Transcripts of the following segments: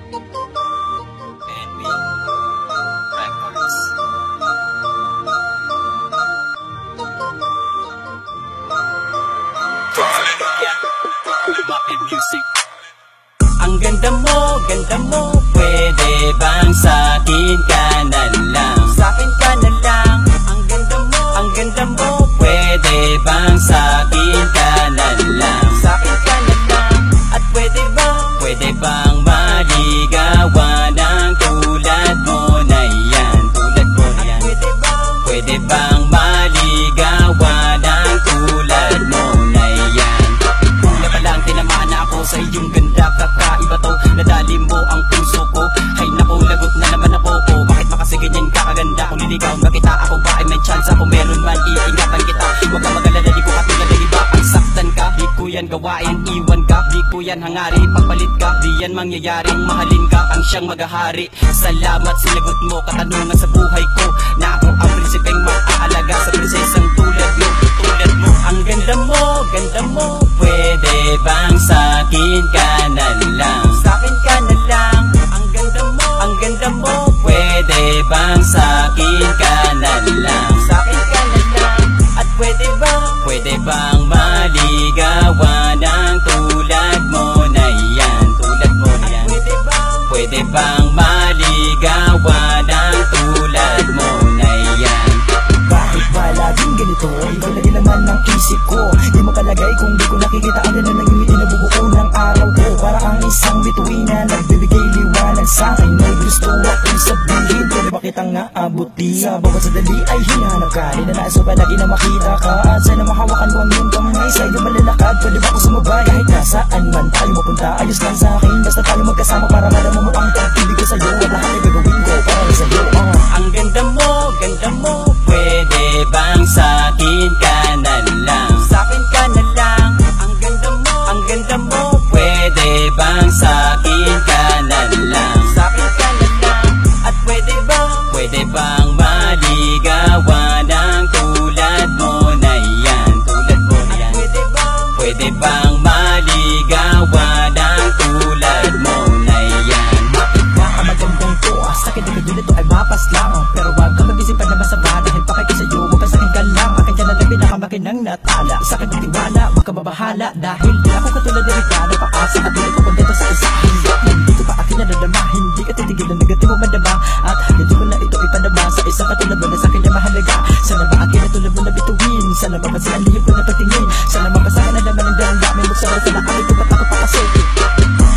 NB Records. Mapit Music. Ang ganda mo, pwede bang sa'kin ka na lang? Sa'kin ka na lang. Ang ganda mo, pwede bang sa'kin ka na lang? Sa'kin ka na lang. At pwede bang maligawan ng tulad mo na yan? Tulad mo na yan. Pwede bang maligawan ng tulad mo na yan? Una pa lang tinamaan na ako sa iyong ganda. Kakaiba to, nadali mo ang puso ko. Hay naku, lagot na naman ako. Oh, bakit ba kasi ganyan kakaganda? Kung liligaw na kita, ako ba ay may chance? Kung meron man, iingatan kita. Huwag ka mag-alala, di ko katulad ng iba. Ang saktan ka, di ko yan gawain, iwan ka. Di ko yan hangari, pagpalit ka. Di yan mangyayaring mahalin ka, ang siyang maghahari. Salamat, sinagot mo katanungan sa buhay ko, na ako ang prinsipeng maaalaga sa prinsesang tulad mo. Ang ganda mo, pwede bang sa'kin ka na lang? Sa'kin ka na lang. Ang ganda mo, pwede bang sa'kin ka na lang? Sa'kin ka na lang. At pwede bang maligawan ng tulad mo na yan? Tulad mo na yan. Pwede bang maligawan ng tulad mo na yan? Bakit ba laging ganito? Ikaw lagi naman ang isip ko. Di makalagay kung di ko nakikita ang ganda ng ngiti na bubuo ng araw ko. Para ang isang bituin na nagbibigay liwanag sa'kin. May gusto akong sabihin, pwede ba kitang aabutin? Sa bawat sandali ay hinahanap ka. Ninanais pa lagi na makita ka. At sana mahawakan mo ang iyong kamay. Sa iyong malalakad, pwede ba ako sumabay? Kahit nasaan man tayo mapunta, ayos lang sa'kin. Basta tayo magkasama para madama mo ang pag-ibig ko sa'yo. At lahat ay gagawin ko para sa'yo. Ang ganda mo, pwede bang sa'kin ka na lang? Sa'kin ka na lang. Ang ganda mo, pwede bang sa'kin ka na lang? Sa'kin ka na lang. At pwede bang maligawan ng tulad mo na yan? Tulad mo na yan. Pwede bang maligawan ng tulad mo na yan? Magandang to, sa'kin na kayo nito ay mapas lang. Pero wag ka mag-isip pa na masama. Dahil pa kayo sa'yo, huwag ka sa'kin ka lang. Akin dyan na lang pinakamakinang natala. Sa'kin ang tiwala, huwag ka mabahala. Dahil di ako katulad ng iba na paasa. At hindi ko kundito sa isa. Hindi ko pa akin nadadama. Hindi ka titigil ng negatibo madama. At hindi ko na ito ipadama sa isang katulad mo na sa'kin na mahalaga. Sana ba akin na tulad mo na bituin? Sana mapansin ang lihim ko na patingin? Sana mapasama na naman ang damdamin mo sa rasa na akin ko ba't ako pakasiti?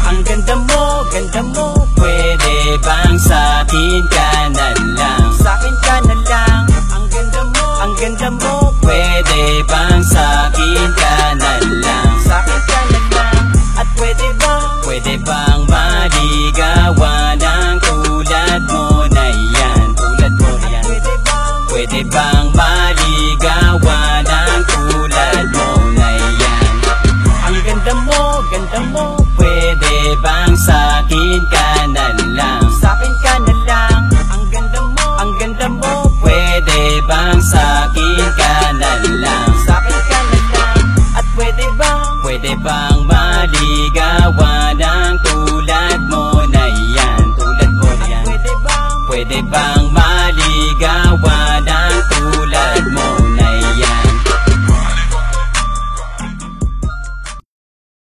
Ang ganda mo, pwede bang sa'kin ka na lang? Sa'kin ka na lang. Ang ganda mo, pwede bang sa'kin ka na lang? Sa'kin ka na lang. At pwede bang maligawan ng tulad mo na yan? Tulad mo na yan. Pwede bang maligawan ng tulad mo na yan? Ang ganda mo, pwede bang sa